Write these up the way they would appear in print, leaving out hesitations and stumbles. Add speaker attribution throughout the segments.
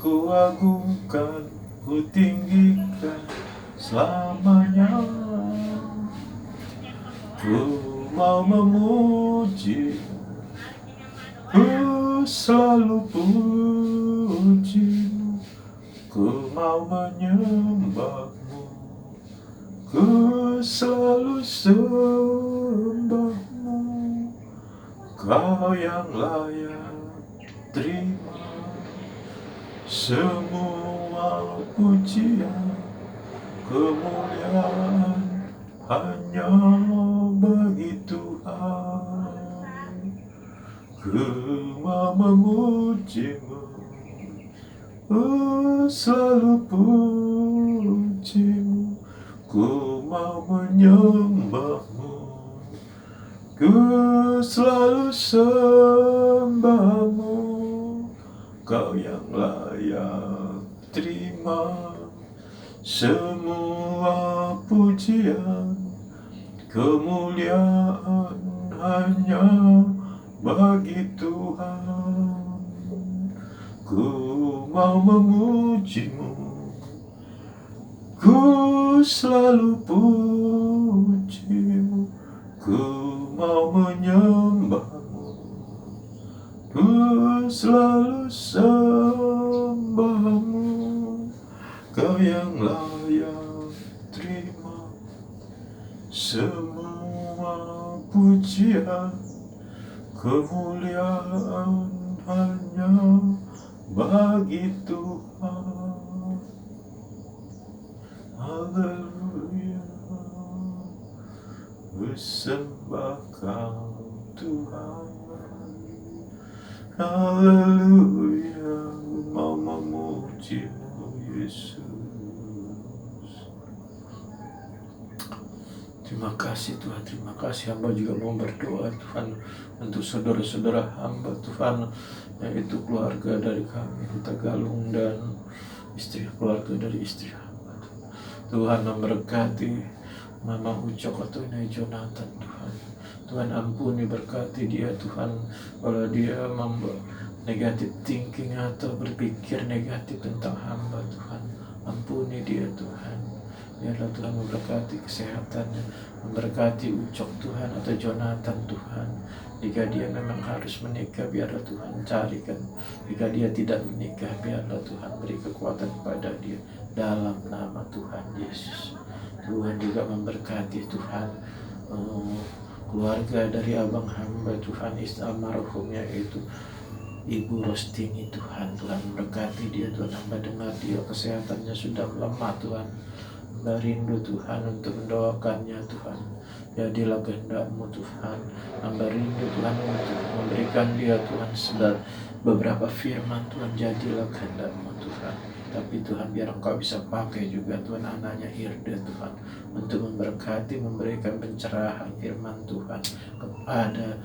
Speaker 1: ku agungkan, ku tinggikan selamanya. Ku mau memuji, ku selalu pujimu. Ku mau menyembahmu, ku selalu sembahmu. Kau yang layak terima semua pujian, kemuliaan hanya bagi Tuhan. Ku mau memujimu, ku selalu pujimu. Ku mau menyembahmu, ku selalu sembahmu. Kau yang layak terima semua pujian, kemuliaan hanya bagi Tuhan. Ku mau memujimu, ku selalu pujimu. Ku mau menyembahmu, ku selalu sembahmu. Kau yang layak terima semua pujian, kemuliaan hanya bagi Tuhan. Haleluya, bersembah Kau Tuhan. Haleluya, mau memujimu Yesus. Terima kasih Tuhan, terima kasih. Hamba juga mau berdoa Tuhan untuk saudara-saudara hamba Tuhan, yaitu keluarga dari kami di Tagalung dan keluarga dari istri hamba. Tuhan memberkati Mama Ucok atau Inai Jonathan Tuhan. Tuhan ampuni, berkati dia Tuhan, kalau dia negatif thinking atau berpikir negatif tentang hamba Tuhan. Ampuni dia Tuhan. Biarlah Tuhan memberkati kesehatannya, memberkati Ucok Tuhan atau Jonathan Tuhan. Jika dia memang harus menikah, biarlah Tuhan carikan. Jika dia tidak menikah, biarlah Tuhan beri kekuatan kepada dia dalam nama Tuhan Yesus. Tuhan juga memberkati Tuhan keluarga dari abang hamba Tuhan, almarhum, yaitu Ibu Rostini Tuhan. Tuhan memberkati dia Tuhan. Hamba dengar dia kesehatannya sudah lemah Tuhan. Hamba rindu Tuhan untuk mendoakannya Tuhan. Jadilah kehendak-Mu Tuhan. Hamba rindu Tuhan untuk memberikan dia Tuhan beberapa firman Tuhan. Jadilah kehendak-Mu Tuhan. Tapi Tuhan, biar Engkau bisa pakai juga Tuhan anaknya Irda Tuhan, untuk memberkati, memberikan pencerahan firman Tuhan kepada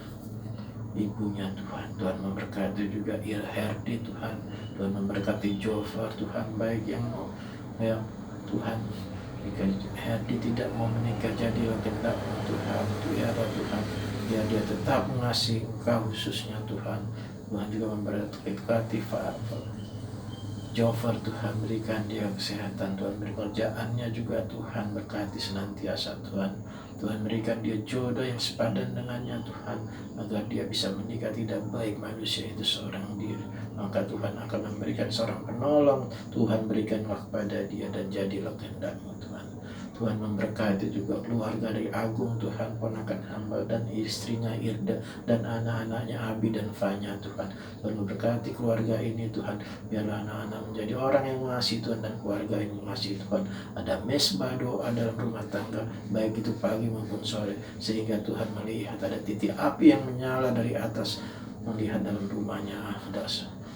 Speaker 1: ibunya Tuhan. Tuhan memberkati juga Herdi Tuhan. Tuhan memberkati Jofar Tuhan, baik yang Tuhan, jika Herdi tidak mau menikah, jadilah kehendak-Mu Tuhan. Biarlah Tuhan, biar dia tetap mengasihi Engkau khususnya Tuhan. Tuhan juga memberkati Jofar Tuhan, berikan dia kesehatan Tuhan, beri kerjaannya juga Tuhan, berkati senantiasa Tuhan. Tuhan berikan dia jodoh yang sepadan dengannya Tuhan, agar dia bisa menikah. Tidak baik manusia itu seorang diri, maka Tuhan akan memberikan seorang penolong. Tuhan berikanlah kepada dia dan jadilah kehendak-Mu Tuhan. Tuhan memberkati juga keluarga dari Agung Tuhan, ponakan hamba dan istrinya Irda dan anak-anaknya Abi dan Fanya Tuhan. Tuhan memberkati keluarga ini Tuhan, biarlah anak-anak menjadi orang yang mengasihi Tuhan dan keluarga yang mengasihi Tuhan. Ada mesbah doa dalam rumah tangga, baik itu pagi maupun sore, sehingga Tuhan melihat ada titik api yang menyala dari atas, melihat dalam rumahnya ada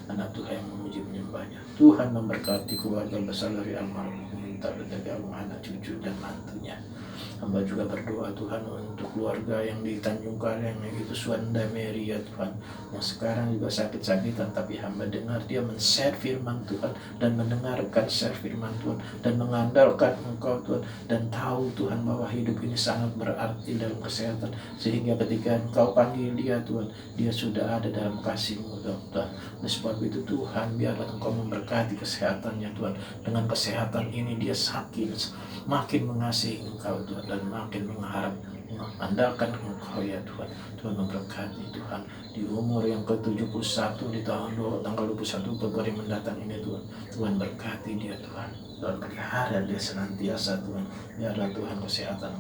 Speaker 1: anak Tuhan yang memuji menyembahnya. Tuhan memberkati keluarga besar dari almarhum, minta berjaga anak cucu dan mantunya. Hamba juga berdoa Tuhan untuk keluarga yang di Tanjung Karang, yaitu Suanda Mary ya Tuhan, yang sekarang juga sakit-sakitan, tapi hamba dengar dia men-share firman Tuhan dan mendengarkan share firman Tuhan dan mengandalkan Engkau Tuhan, dan tahu Tuhan bahwa hidup ini sangat berarti dalam kesehatan, sehingga ketika Engkau panggil dia Tuhan, dia sudah ada dalam kasih-Mu Tuhan. Oleh sebab itu Tuhan, biarlah Engkau memberkati kesehatannya Tuhan. Dengan kesehatan ini dia makin mengasihi Engkau Tuhan, dan makin mengandalkan Engkau ya Tuhan. Tuhan memberkati Tuhan di umur yang ke-71 di tanggal 21 Februari mendatang ini Tuhan. Tuhan berkati dia Tuhan. Tuhan pelihara dia senantiasa Tuhan. Biarlah Tuhan kesehatan,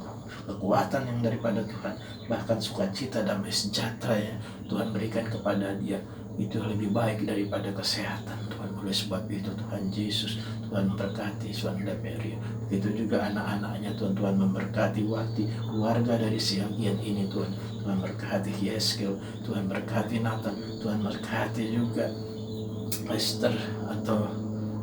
Speaker 1: kekuatan yang daripada Tuhan, bahkan sukacita, damai sejahtera yang Tuhan berikan kepada dia, itu lebih baik daripada kesehatan Tuhan. Oleh sebab itu Tuhan Yesus, Tuhan memberkati Suanda Mary. Begitu juga anak-anaknya Tuhan. Tuhan memberkati Wati, keluarga dari Siagian ini Tuhan. Tuhan berkati Yeskel, Tuhan berkati Nathan, Tuhan berkati juga Esther atau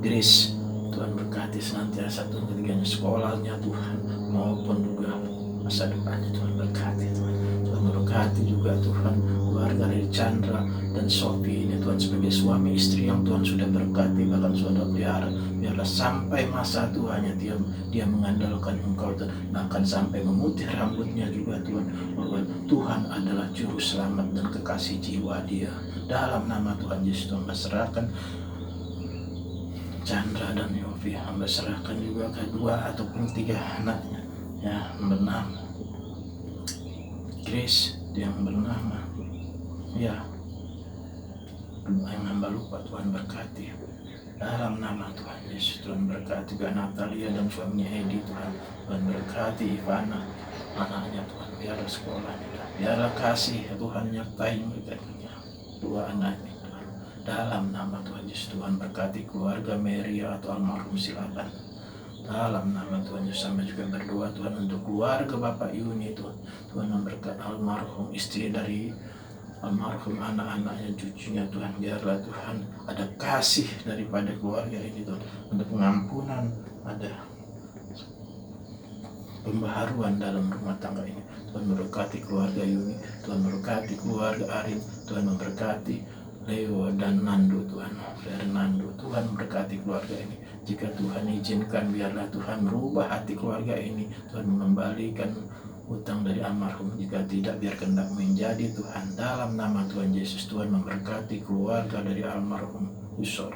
Speaker 1: Grace. Tuhan berkati senantiasa Tuhan, ketiganya sekolahnya Tuhan, maupun juga masa depannya Tuhan berkati Tuhan. Tuhan berkati juga Tuhan keluarga dari Chandra dan Sophie ini Tuhan, sebagai suami istri yang Tuhan sudah berkati, bahkan sudah pelihara. Biarlah sampai masa tuanya dia mengandalkan Engkau Tuhan, bahkan sampai memutih rambutnya juga Tuhan, bahwa Tuhan adalah juru selamat dan kekasih jiwa dia. Dalam nama Tuhan Yesus, Tuhan serahkan Chandra dan Yofi, hamba serahkan juga kedua ataupun tiga anaknya ya, bernama Grace, yang bernama ya yang hamba lupa, Tuhan berkati. Dalam nama Tuhan Yesus, Tuhan berkati juga Natalia dan suaminya Edi Tuhan. Tuhan berkati Ivana, anaknya Tuhan, biarlah sekolahnya, biarlah kasih Tuhan nyertai mereka dua anaknya Tuhan. Dalam nama Tuhan Yesus, Tuhan berkati keluarga Mary atau almarhum Silaban. Dalam nama Tuhan Yesus, sampai juga berdoa Tuhan untuk keluarga Bapak Yuni Tuhan. Tuhan memberkati almarhum istri dari almarhum, anak-anaknya, cucunya Tuhan. Biarlah Tuhan ada kasih daripada keluarga ini Tuhan, untuk pengampunan, ada pembaharuan dalam rumah tangga ini. Tuhan memberkati keluarga Yuni, Tuhan memberkati keluarga Arin, Tuhan memberkati Leo dan Nando Tuhan, Fernando. Tuhan memberkati keluarga ini. Jika Tuhan izinkan, biarlah Tuhan merubah hati keluarga ini. Tuhan mengembalikan hutang dari almarhum. Jika tidak, biar kehendak menjadi Tuhan. Dalam nama Tuhan Yesus, Tuhan memberkati keluarga dari almarhum Usor.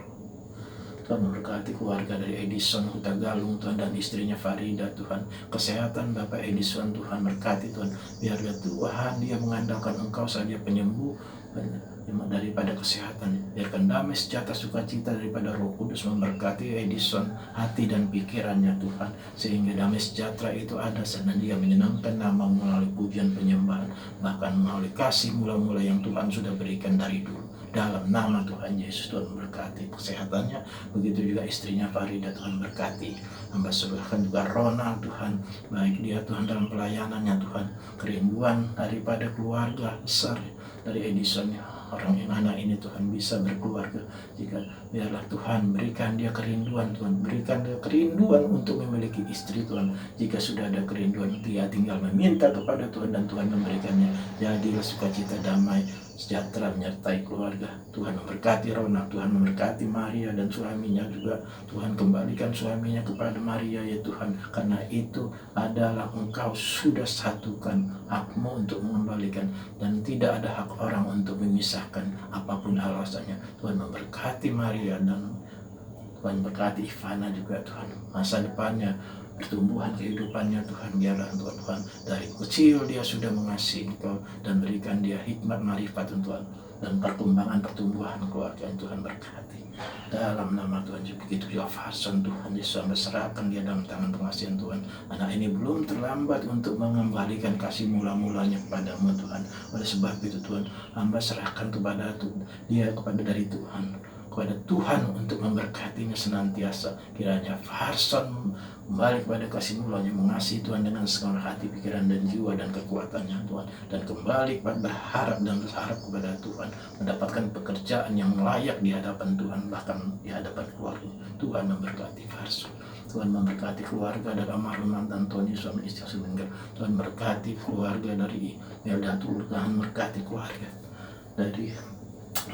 Speaker 1: Tuhan memberkati keluarga dari Edison Hutagalung Tuhan, dan istrinya Farida Tuhan. Kesehatan Bapak Edison Tuhan berkati Tuhan. Biarlah Tuhan dia mengandalkan Engkau saja penyembuh daripada kesehatan. Biarkan damai sejahtera sukacita daripada Roh Kudus memberkati Edison hati dan pikirannya Tuhan, sehingga damai sejahtera itu ada dan dia menyenangkan nama melalui pujian penyembahan, bahkan melalui kasih mula-mula yang Tuhan sudah berikan dari dulu. Dalam nama Tuhan Yesus, Tuhan memberkati kesehatannya. Begitu juga istrinya Farida, Tuhan berkati. Hamba serahkan juga Ronald Tuhan, baik dia Tuhan dalam pelayanannya Tuhan, kerinduan daripada keluarga besar dari Edison, orang yang anak ini Tuhan bisa berkeluarga. Jika biarlah Tuhan berikan dia kerinduan Tuhan, berikan dia kerinduan untuk memiliki istri Tuhan. Jika sudah ada kerinduan, dia tinggal meminta kepada Tuhan dan Tuhan memberikannya. Jadilah sukacita, damai sejahtera menyertai keluarga. Tuhan memberkati Ronald, Tuhan memberkati Maria dan suaminya juga. Tuhan kembalikan suaminya kepada Maria ya Tuhan, karena itu adalah Engkau sudah satukan hakmu untuk mengembalikan, dan tidak ada hak orang untuk memisahkan apapun alasannya. Tuhan memberkati Maria dan Tuhan berkati Ivana juga Tuhan, masa depannya, pertumbuhan kehidupannya Tuhan. Biarlah Tuhan dari kecil dia sudah mengasihi Engkau dan berikan dia hikmat marifat Tuhan, dan perkembangan pertumbuhan keluarga Tuhan berkati. Dalam nama Tuhan Yesus. Begitu juga Farson Tuhan Yesus, serahkan dia dalam tangan pengasihan Tuhan. Anak ini belum terlambat untuk mengembalikan kasih mula-mulanya kepadamu Tuhan. Oleh sebab itu Tuhan, hamba serahkan kepada dia kepada dari Tuhan, kepada Tuhan untuk memberkatinya senantiasa. Kiranya Farson kembali kepada kasih mulanya, mengasihi Tuhan dengan segala hati, pikiran, dan jiwa, dan kekuatannya Tuhan, dan kembali berharap dan berharap kepada Tuhan, mendapatkan pekerjaan yang layak di hadapan Tuhan, bahkan di hadapan keluarga. Tuhan memberkati Karsu. Tuhan memberkati keluarga dari almarhum Antoni suami istri meninggal. Tuhan berkati keluarga dari Melda, Tuhan memberkati keluarga dari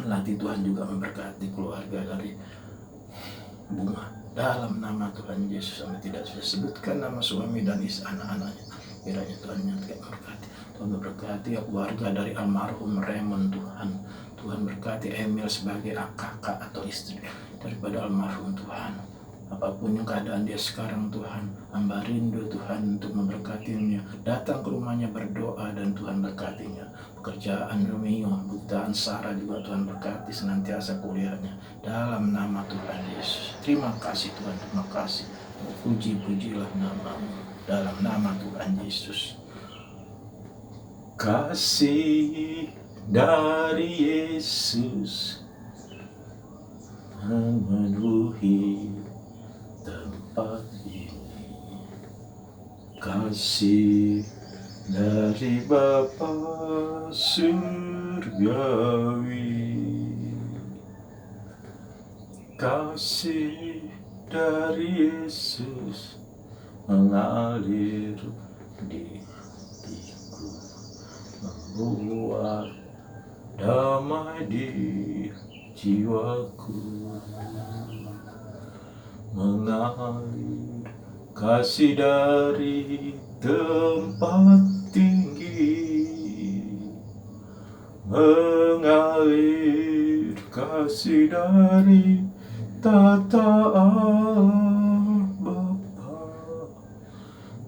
Speaker 1: Lati. Tuhan juga memberkati keluarga dari Bunga. Dalam nama Tuhan Yesus, kami tidak bisa sebutkan nama suami dan istri anak-anaknya. Kiranya Tuhan nyatakan berkati. Tuhan memberkati keluarga dari almarhum Raymond. Tuhan berkati Emil sebagai kakak atau istri daripada almarhum. Tuhan, apapun yang keadaan dia sekarang, Tuhan, hamba rindu Tuhan untuk memberkatinya. Datang ke rumahnya berdoa dan Tuhan berkatinya. Pekerjaan Romeo, butaan Sarah juga Tuhan berkati senantiasa kuliahnya. Dalam nama Tuhan Yesus. Terima kasih Tuhan, terima kasih. Puji-pujilah namamu. Dalam nama Tuhan Yesus. Kasih dari Yesus memenuhi tempat ini. Kasih dari Bapa surgawi, kasih dari Yesus mengalir di hatiku, membuat damai di jiwaku, mengalir kasih dari tempat tinggi, mengalir kasih dari tata Allah Bapa,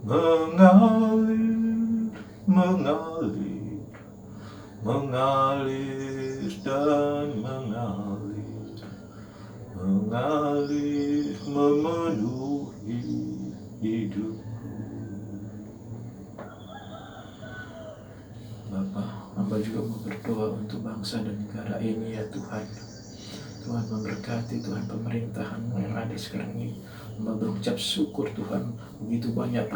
Speaker 1: mengalir dan mengalir memenuhi hidupku. Bapa, hamba juga mau berdoa untuk bangsa dan negara ini ya Tuhan. Tuhan memberkati Tuhan pemerintahan yang ada sekarang ini. Hamba berucap syukur Tuhan, begitu banyak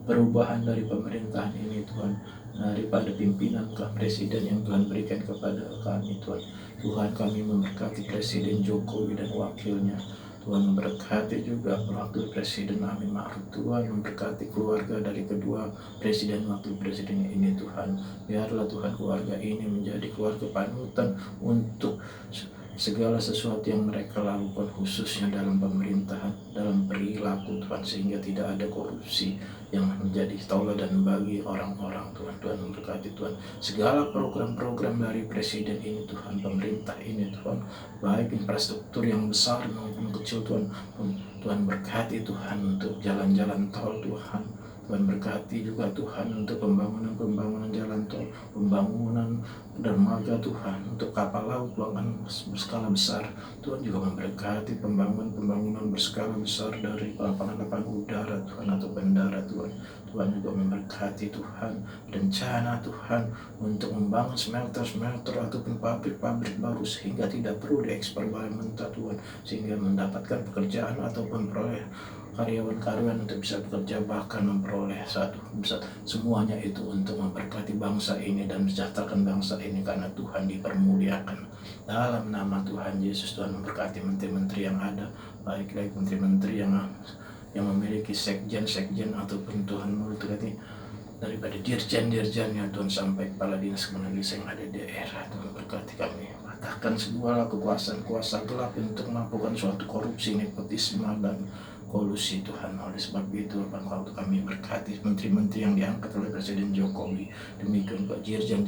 Speaker 1: perubahan dari pemerintahan ini Tuhan, daripada pimpinan ke presiden yang Tuhan berikan kepada kami Tuhan. Tuhan, kami memberkati Presiden Jokowi dan wakilnya. Tuhan memberkati juga wakil presiden Amin Ma'ruf. Tuhan memberkati keluarga dari kedua presiden wakil presiden ini Tuhan. Biarlah Tuhan keluarga ini menjadi keluarga panutan untuk segala sesuatu yang mereka lakukan, khususnya dalam pemerintahan, dalam perilaku Tuhan, sehingga tidak ada korupsi yang menjadi tauladan bagi orang-orang Tuhan. Tuhan memberkati Tuhan segala program-program dari presiden ini Tuhan, pemerintah ini Tuhan, baik infrastruktur yang besar maupun kecil Tuhan. Tuhan berkati Tuhan untuk jalan-jalan tol Tuhan. Tuhan berkati juga Tuhan untuk pembangunan jalan tol, pembangunan dermaga Tuhan, untuk kapal laut bahkan berskala besar. Tuhan juga memberkati pembangunan berskala besar dari lapangan udara Tuhan atau bandara Tuhan. Tuhan juga memberkati Tuhan rencana Tuhan untuk membangun smelter ataupun pabrik baru, sehingga tidak perlu diekspor barang mentah Tuhan, sehingga mendapatkan pekerjaan ataupun proyek karyawan-karyawan untuk bisa bekerja, bahkan memperoleh semuanya itu untuk memberkati bangsa ini dan mensejahterakan bangsa ini, karena Tuhan dipermuliakan. Dalam nama Tuhan Yesus, Tuhan memberkati menteri-menteri yang ada, baik dari menteri-menteri yang memiliki sekjen ataupun Tuhan memberkati daripada dirjen yang Tuhan sampai kepala dinas yang ada di daerah. Tuhan berkati kami, patahkan segala kekuasaan kuasa gelap untuk melakukan suatu korupsi, nepotisme dan kolusi Tuhan. Oleh sebab itu Bapak, kami berkati menteri-menteri yang diangkat oleh Presiden Jokowi, demikian Pak dirjen,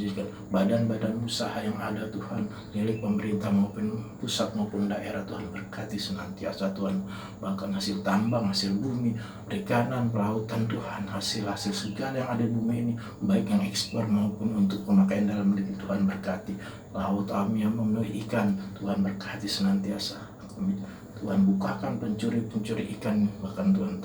Speaker 1: badan-badan usaha yang ada Tuhan, milik pemerintah maupun pusat maupun daerah. Tuhan berkati senantiasa Tuhan, bahkan hasil tambang, hasil bumi, perikanan, pelautan Tuhan, hasil segala yang ada di bumi ini, baik yang ekspor maupun untuk pemakaian dalam negeri. Tuhan berkati laut kami yang memenuhi ikan. Tuhan berkati senantiasa. Tuhan bukakan pencuri ikan, bahkan Tuhan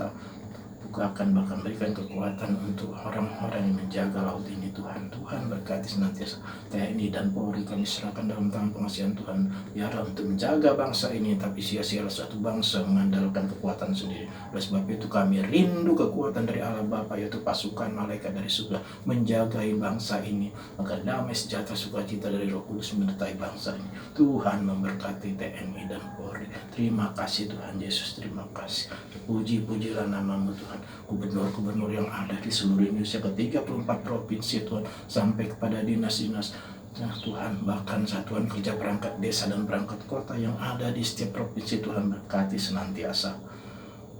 Speaker 1: bahkan berikan kekuatan untuk orang-orang yang menjaga laut ini Tuhan. Tuhan berkati senantiasa TNI dan Polri, kami serahkan dalam tangan pengasihan Tuhan, biarlah untuk menjaga bangsa ini, tapi sia-sialah suatu bangsa mengandalkan kekuatan sendiri. Oleh sebab itu kami rindu kekuatan dari Allah Bapa, yaitu pasukan malaikat dari surga menjagai bangsa ini, agar damai sejahtera sukacita dari Roh Kudus menyertai bangsa ini. Tuhan memberkati TNI dan Polri. Terima kasih Tuhan Yesus, terima kasih. Puji-pujilah nama-Mu Tuhan. Gubernur-gubernur yang ada di seluruh Indonesia ke 34 provinsi Tuhan, sampai kepada dinas-dinas Tuhan, bahkan satuan kerja perangkat desa dan perangkat kota yang ada di setiap provinsi Tuhan, berkati senantiasa.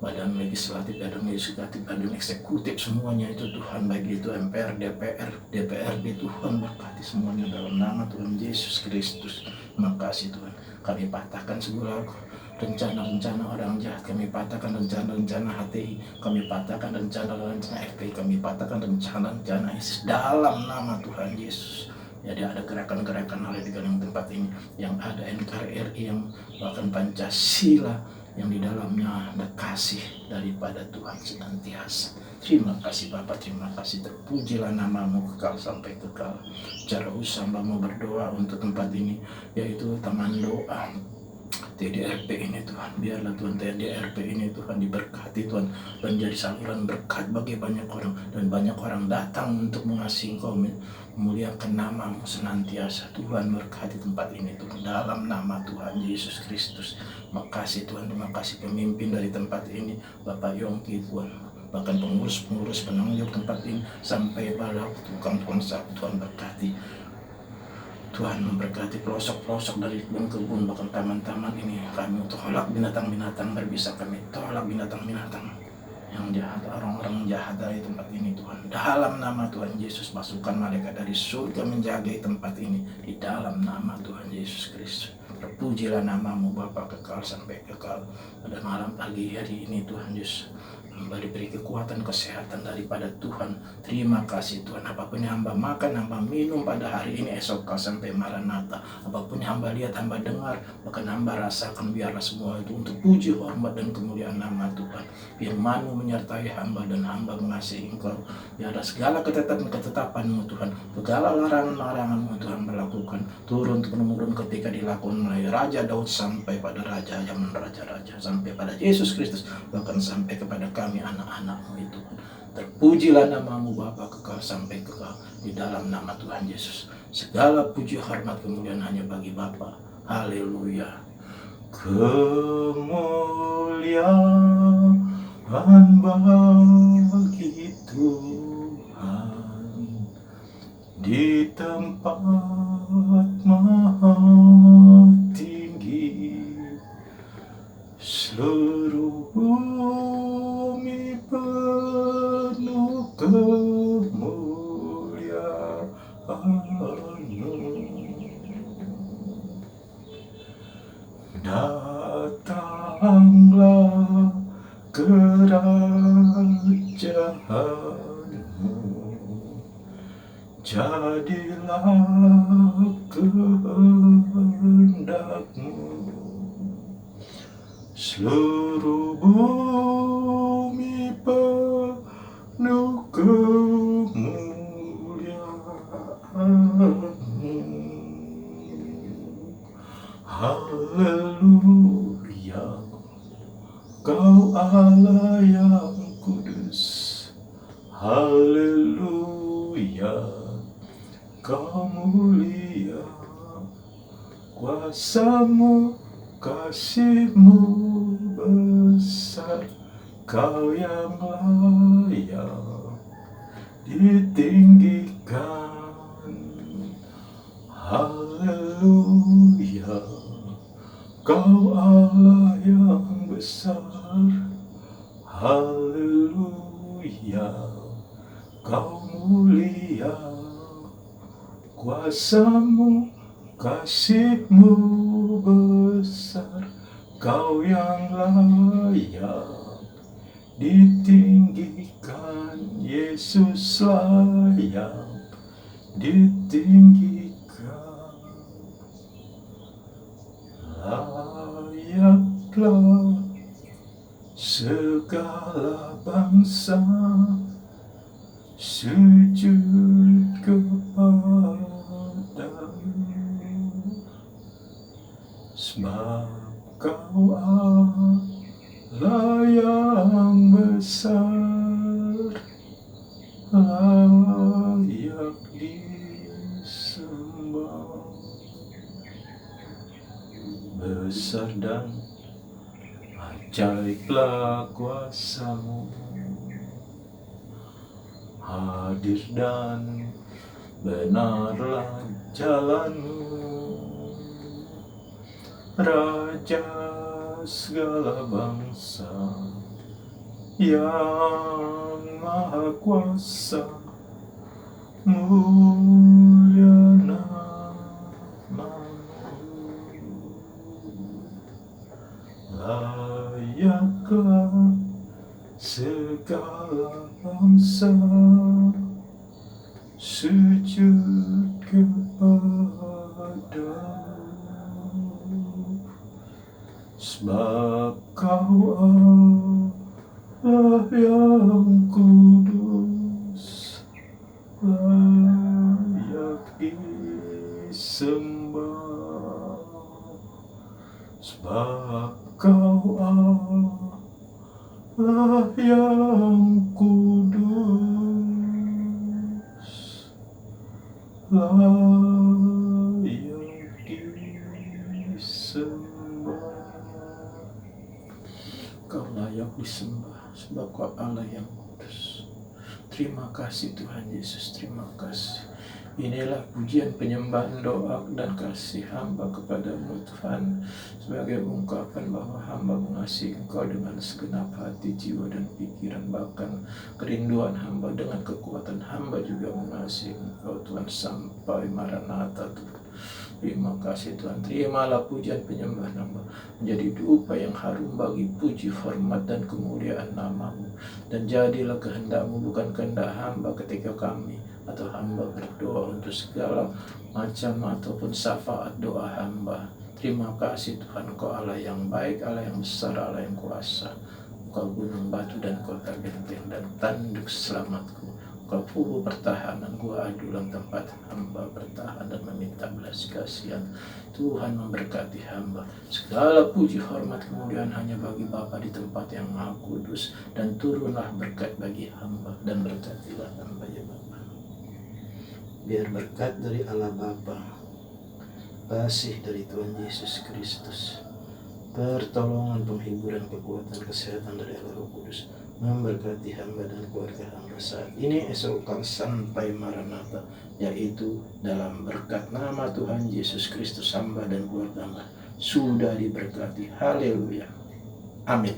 Speaker 1: Badan legislatif, badan legislatif, badan eksekutif, semuanya itu Tuhan, bagi itu MPR, DPR, DPRD, Tuhan berkati semuanya dalam nama Tuhan Yesus Kristus. Terima kasih Tuhan. Kami patahkan segala rencana-rencana orang jahat, kami patahkan rencana-rencana HTI, kami patahkan rencana-rencana FPI, kami patahkan rencana-rencana ISIS dalam nama Tuhan Yesus. Jadi ada gerakan-gerakan hal di dalam tempat ini, yang ada NKRI, yang bahkan Pancasila, yang di dalamnya ada kasih daripada Tuhan senantiasa. Terima kasih Bapa, terima kasih. Terpujilah nama-Mu kekal sampai kekal. Cara usaha Hamba-Mu berdoa untuk tempat ini, yaitu taman doa TDRP ini Tuhan. Biarlah Tuhan TDRP ini Tuhan diberkati Tuhan, dan jadi saluran berkat bagi banyak orang, dan banyak orang datang untuk mengasihi Engkau, memuliakan nama-Mu senantiasa. Tuhan berkati tempat ini Tuhan, dalam nama Tuhan Yesus Kristus. Makasih Tuhan, terima kasih pemimpin dari tempat ini, Bapak Yongki Tuhan, bahkan pengurus-pengurus penanggung tempat ini, sampai pada tukang sapu. Tuhan berkati. Tuhan memberkati pelosok-pelosok dari kebun-kebun, bahkan taman-taman ini. Kami tolak binatang-binatang berbisa, kami tolak binatang-binatang yang jahat, orang-orang jahat dari tempat ini Tuhan. Dalam nama Tuhan Yesus, masukkan malaikat dari surga menjaga tempat ini, di dalam nama Tuhan Yesus Kristus. Terpujilah nama-Mu Bapa kekal sampai kekal. Pada malam pagi hari ini Tuhan Yesus, Hamba diberi kekuatan, kesehatan daripada Tuhan. Terima kasih Tuhan. Apapun yang Hamba makan, Hamba minum pada hari ini, esok kau sampai Maranatha. Apapun yang Hamba lihat, Hamba dengar, bahkan Hamba rasakan, biarlah semua itu untuk puji, hormat, dan kemuliaan nama Tuhan. Firman-Mu menyertai Hamba, dan Hamba mengasihi Engkau. Biarlah segala ketetapan-Mu Tuhan, segala larangan-larangan-Mu Tuhan berlakukan, turun menurun ketika dilakukan mulai Raja Daud sampai pada Raja zaman Raja-Raja, sampai pada Yesus Kristus, bahkan sampai kepada kami anak-anak-Mu itu. Terpujilah nama-Mu Bapa kekal sampai kekal, di dalam nama Tuhan Yesus. Segala puji, hormat, kemuliaan hanya bagi Bapa. Haleluya. Kemuliaan bagi Tuhan di tempat maha tinggi, seluruh bumi penuh kemuliaan-Mu. Datanglah kerajaan-Mu, jadilah kehendak-Mu, seluruh bumi penuh kemuliaan-Mu. Haleluya, Kau Allah yang kudus. Haleluya, Kau mulia. Kuasa-Mu, kasih-Mu besar. Kau yang layak ditinggikan. Haleluya, Kau Allah yang besar. Haleluya, Kau mulia. Kuasa-Mu, kasih-Mu besar. Kau yang layak ditinggikan. Yesus layak ditinggikan. Layaklah segala bangsa sujud kepadamu, sebab Kau Allah yang besar, layak disembah. Besar dan Ajaiblah kuasa-Mu, hadir dan benarlah jalan-Mu, Raja segala bangsa yang maha kuasa, mulia nama-Mu. Layakkah segala bangsa sujud kepada-Mu, sebab Kau Allah yang kudus, layak disembah. Sebab Kau Allah yang kudus, layak disembah. Kau layak disembah, sebab Kau Allah yang kudus. Terima kasih Tuhan Yesus, terima kasih. Inilah pujian, penyembahan, doa dan kasih hamba kepada-Mu Tuhan, sebagai ungkapan bahwa hamba mengasihi Engkau dengan segenap hati, jiwa dan pikiran, bahkan kerinduan hamba dengan kekuatan hamba juga mengasihi Engkau Tuhan sampai Maranatha Tuhan. Terima kasih Tuhan, terimalah pujian penyembahan hamba menjadi dupa yang harum bagi puji, hormat dan kemuliaan nama-Mu, dan jadilah kehendak-Mu bukan kehendak hamba ketika kami atau hamba berdoa untuk segala macam ataupun syafaat doa hamba. Terima kasih Tuhan, Engkau Allah yang baik, Allah yang besar, Allah yang kuasa. Engkau gunung batu dan kota benteng dan tanduk selamatku. Engkau puhu pertahanan, gua adulan tempat hamba bertahan dan meminta belas kasihan. Tuhan memberkati hamba. Segala puji, hormat, kemuliaan hanya bagi Bapa di tempat yang maha kudus, dan turunlah berkat bagi hamba dan berkatilah hamba ya Bapa. Biar berkat dari Allah Bapa, kasih dari Tuhan Yesus Kristus, pertolongan, penghiburan, kekuatan, kesehatan dari Allah Roh Kudus memberkati hamba dan keluarga hamba saat ini, esok, sampai Maranatha, yaitu dalam berkat nama Tuhan Yesus Kristus, hamba dan keluarga hamba sudah diberkati. Haleluya. Amin.